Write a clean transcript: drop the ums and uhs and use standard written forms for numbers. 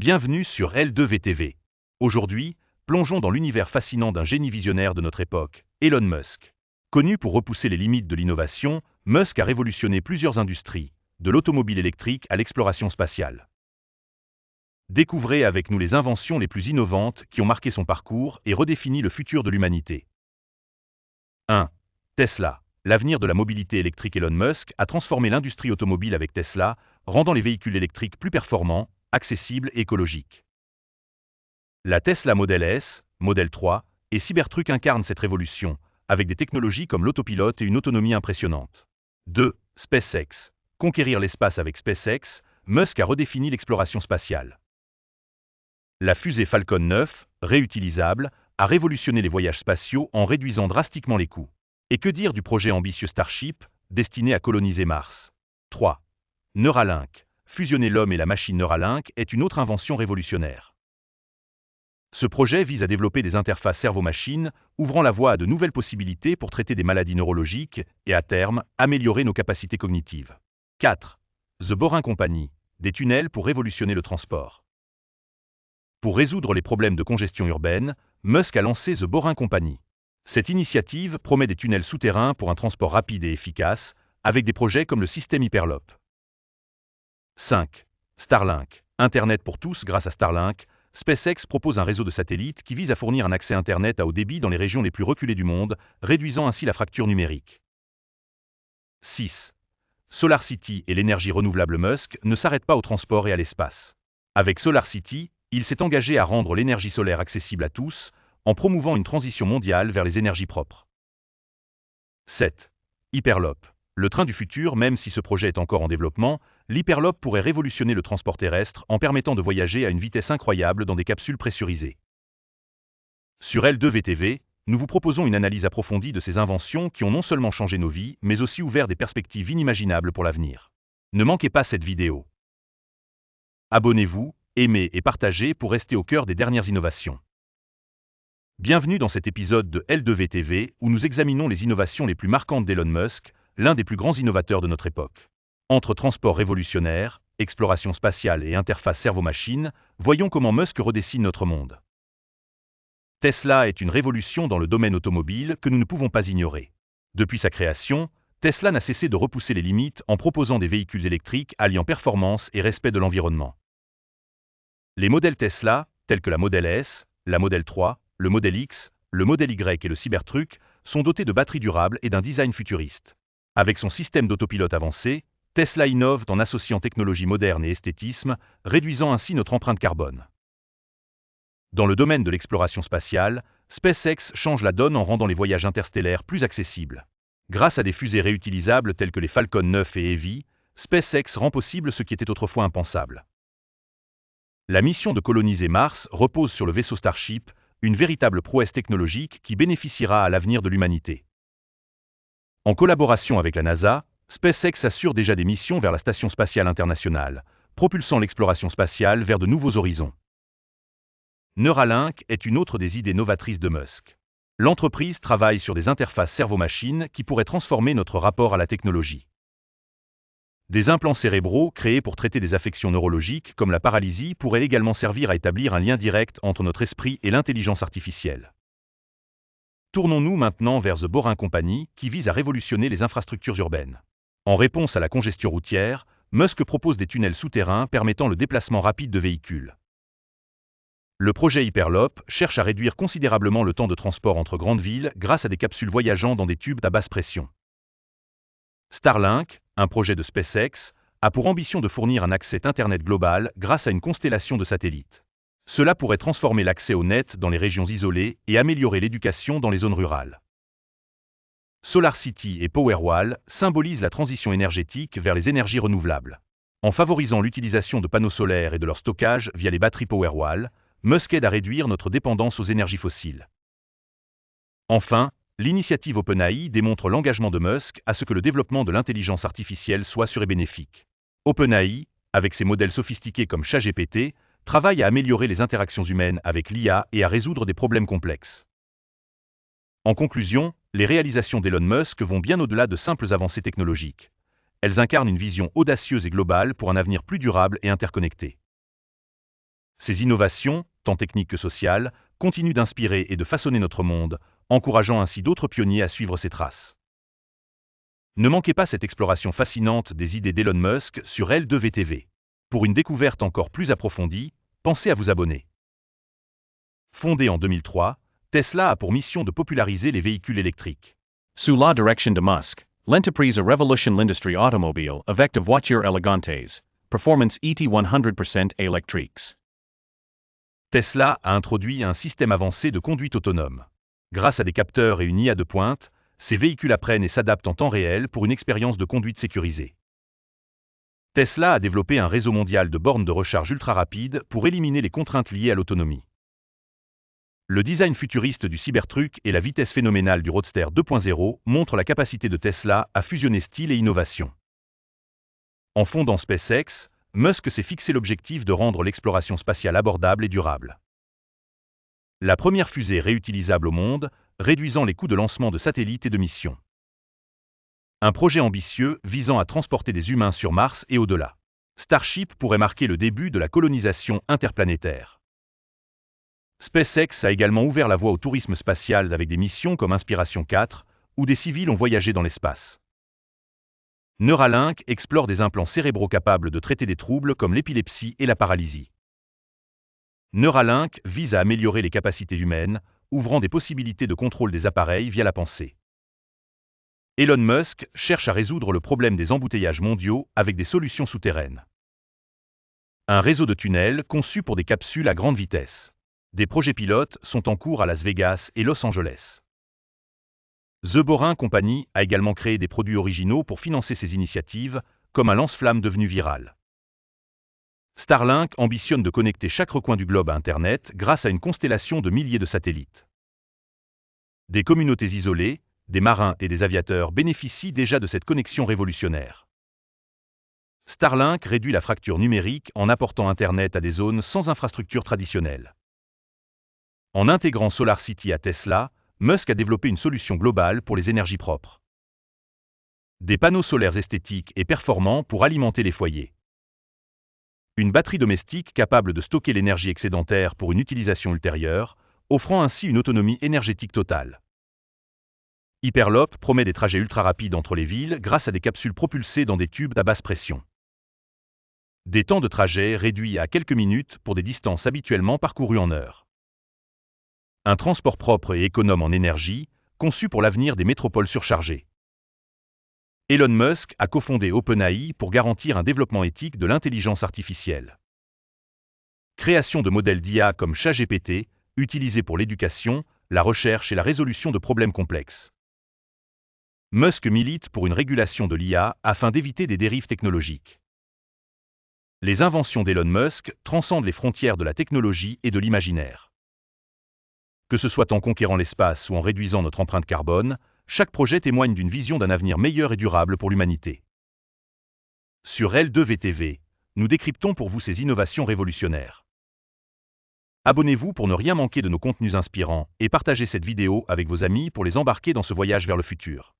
Bienvenue sur L2VTV. Aujourd'hui, plongeons dans l'univers fascinant d'un génie visionnaire de notre époque, Elon Musk. Connu pour repousser les limites de l'innovation, Musk a révolutionné plusieurs industries, de l'automobile électrique à l'exploration spatiale. Découvrez avec nous les inventions les plus innovantes qui ont marqué son parcours et redéfini le futur de l'humanité. 1. Tesla. L'avenir de la mobilité électrique. Elon Musk a transformé l'industrie automobile avec Tesla, rendant les véhicules électriques plus performants, accessibles et écologiques. La Tesla Model S, Model 3 et Cybertruck incarnent cette révolution, avec des technologies comme l'autopilote et une autonomie impressionnante. 2. SpaceX. Conquérir l'espace avec SpaceX, Musk a redéfini l'exploration spatiale. La fusée Falcon 9, réutilisable, a révolutionné les voyages spatiaux en réduisant drastiquement les coûts. Et que dire du projet ambitieux Starship, destiné à coloniser Mars. 3. Neuralink. Fusionner l'homme et la machine. Neuralink est une autre invention révolutionnaire. Ce projet vise à développer des interfaces cerveau-machine, ouvrant la voie à de nouvelles possibilités pour traiter des maladies neurologiques et, à terme, améliorer nos capacités cognitives. 4. The Boring Company. Des tunnels pour révolutionner le transport. Pour résoudre les problèmes de congestion urbaine, Musk a lancé The Boring Company. Cette initiative promet des tunnels souterrains pour un transport rapide et efficace, avec des projets comme le système Hyperloop. 5. Starlink. Internet pour tous. Grâce à Starlink, SpaceX propose un réseau de satellites qui vise à fournir un accès Internet à haut débit dans les régions les plus reculées du monde, réduisant ainsi la fracture numérique. 6. SolarCity et l'énergie renouvelable. Musk ne s'arrête pas au transport et à l'espace. Avec SolarCity, il s'est engagé à rendre l'énergie solaire accessible à tous, en promouvant une transition mondiale vers les énergies propres. 7. Hyperloop. Le train du futur. Même si ce projet est encore en développement, l'Hyperloop pourrait révolutionner le transport terrestre en permettant de voyager à une vitesse incroyable dans des capsules pressurisées. Sur L2VTV, nous vous proposons une analyse approfondie de ces inventions qui ont non seulement changé nos vies, mais aussi ouvert des perspectives inimaginables pour l'avenir. Ne manquez pas cette vidéo. Abonnez-vous, aimez et partagez pour rester au cœur des dernières innovations. Bienvenue dans cet épisode de L2VTV où nous examinons les innovations les plus marquantes d'Elon Musk, l'un des plus grands innovateurs de notre époque. Entre transport révolutionnaire, exploration spatiale et interface cerveau-machine, voyons comment Musk redessine notre monde. Tesla est une révolution dans le domaine automobile que nous ne pouvons pas ignorer. Depuis sa création, Tesla n'a cessé de repousser les limites en proposant des véhicules électriques alliant performance et respect de l'environnement. Les modèles Tesla, tels que la Model S, la Model 3, le Model X, le Model Y et le Cybertruck, sont dotés de batteries durables et d'un design futuriste. Avec son système d'autopilote avancé, Tesla innove en associant technologie moderne et esthétisme, réduisant ainsi notre empreinte carbone. Dans le domaine de l'exploration spatiale, SpaceX change la donne en rendant les voyages interstellaires plus accessibles. Grâce à des fusées réutilisables telles que les Falcon 9 et Heavy, SpaceX rend possible ce qui était autrefois impensable. La mission de coloniser Mars repose sur le vaisseau Starship, une véritable prouesse technologique qui bénéficiera à l'avenir de l'humanité. En collaboration avec la NASA, SpaceX assure déjà des missions vers la Station spatiale internationale, propulsant l'exploration spatiale vers de nouveaux horizons. Neuralink est une autre des idées novatrices de Musk. L'entreprise travaille sur des interfaces cerveau-machine qui pourraient transformer notre rapport à la technologie. Des implants cérébraux créés pour traiter des affections neurologiques comme la paralysie pourraient également servir à établir un lien direct entre notre esprit et l'intelligence artificielle. Tournons-nous maintenant vers The Boring Company qui vise à révolutionner les infrastructures urbaines. En réponse à la congestion routière, Musk propose des tunnels souterrains permettant le déplacement rapide de véhicules. Le projet Hyperloop cherche à réduire considérablement le temps de transport entre grandes villes grâce à des capsules voyageant dans des tubes à basse pression. Starlink, un projet de SpaceX, a pour ambition de fournir un accès Internet global grâce à une constellation de satellites. Cela pourrait transformer l'accès au net dans les régions isolées et améliorer l'éducation dans les zones rurales. SolarCity et Powerwall symbolisent la transition énergétique vers les énergies renouvelables. En favorisant l'utilisation de panneaux solaires et de leur stockage via les batteries Powerwall, Musk aide à réduire notre dépendance aux énergies fossiles. Enfin, l'initiative OpenAI démontre l'engagement de Musk à ce que le développement de l'intelligence artificielle soit sûr et bénéfique. OpenAI, avec ses modèles sophistiqués comme ChatGPT, travaille à améliorer les interactions humaines avec l'IA et à résoudre des problèmes complexes. En conclusion, les réalisations d'Elon Musk vont bien au-delà de simples avancées technologiques. Elles incarnent une vision audacieuse et globale pour un avenir plus durable et interconnecté. Ces innovations, tant techniques que sociales, continuent d'inspirer et de façonner notre monde, encourageant ainsi d'autres pionniers à suivre ses traces. Ne manquez pas cette exploration fascinante des idées d'Elon Musk sur L2VTV. Pour une découverte encore plus approfondie, pensez à vous abonner. Fondée en 2003, Tesla a pour mission de populariser les véhicules électriques. Sous la direction de Musk, l'entreprise a révolutionné l'industrie automobile avec de voitures élégantes, performance ET 100% électriques. Tesla a introduit un système avancé de conduite autonome. Grâce à des capteurs et une IA de pointe, ces véhicules apprennent et s'adaptent en temps réel pour une expérience de conduite sécurisée. Tesla a développé un réseau mondial de bornes de recharge ultra rapides pour éliminer les contraintes liées à l'autonomie. Le design futuriste du Cybertruck et la vitesse phénoménale du Roadster 2.0 montrent la capacité de Tesla à fusionner style et innovation. En fondant SpaceX, Musk s'est fixé l'objectif de rendre l'exploration spatiale abordable et durable. La première fusée réutilisable au monde, réduisant les coûts de lancement de satellites et de missions. Un projet ambitieux visant à transporter des humains sur Mars et au-delà. Starship pourrait marquer le début de la colonisation interplanétaire. SpaceX a également ouvert la voie au tourisme spatial avec des missions comme Inspiration 4, où des civils ont voyagé dans l'espace. Neuralink explore des implants cérébraux capables de traiter des troubles comme l'épilepsie et la paralysie. Neuralink vise à améliorer les capacités humaines, ouvrant des possibilités de contrôle des appareils via la pensée. Elon Musk cherche à résoudre le problème des embouteillages mondiaux avec des solutions souterraines. Un réseau de tunnels conçu pour des capsules à grande vitesse. Des projets pilotes sont en cours à Las Vegas et Los Angeles. The Boring Company a également créé des produits originaux pour financer ces initiatives, comme un lance-flamme devenu viral. Starlink ambitionne de connecter chaque recoin du globe à Internet grâce à une constellation de milliers de satellites. Des communautés isolées, des marins et des aviateurs bénéficient déjà de cette connexion révolutionnaire. Starlink réduit la fracture numérique en apportant Internet à des zones sans infrastructure traditionnelle. En intégrant SolarCity à Tesla, Musk a développé une solution globale pour les énergies propres. Des panneaux solaires esthétiques et performants pour alimenter les foyers. Une batterie domestique capable de stocker l'énergie excédentaire pour une utilisation ultérieure, offrant ainsi une autonomie énergétique totale. Hyperloop promet des trajets ultra rapides entre les villes grâce à des capsules propulsées dans des tubes à basse pression. Des temps de trajet réduits à quelques minutes pour des distances habituellement parcourues en heures. Un transport propre et économe en énergie, conçu pour l'avenir des métropoles surchargées. Elon Musk a cofondé OpenAI pour garantir un développement éthique de l'intelligence artificielle. Création de modèles d'IA comme ChatGPT, utilisés pour l'éducation, la recherche et la résolution de problèmes complexes. Musk milite pour une régulation de l'IA afin d'éviter des dérives technologiques. Les inventions d'Elon Musk transcendent les frontières de la technologie et de l'imaginaire. Que ce soit en conquérant l'espace ou en réduisant notre empreinte carbone, chaque projet témoigne d'une vision d'un avenir meilleur et durable pour l'humanité. Sur L2VTV, nous décryptons pour vous ces innovations révolutionnaires. Abonnez-vous pour ne rien manquer de nos contenus inspirants et partagez cette vidéo avec vos amis pour les embarquer dans ce voyage vers le futur.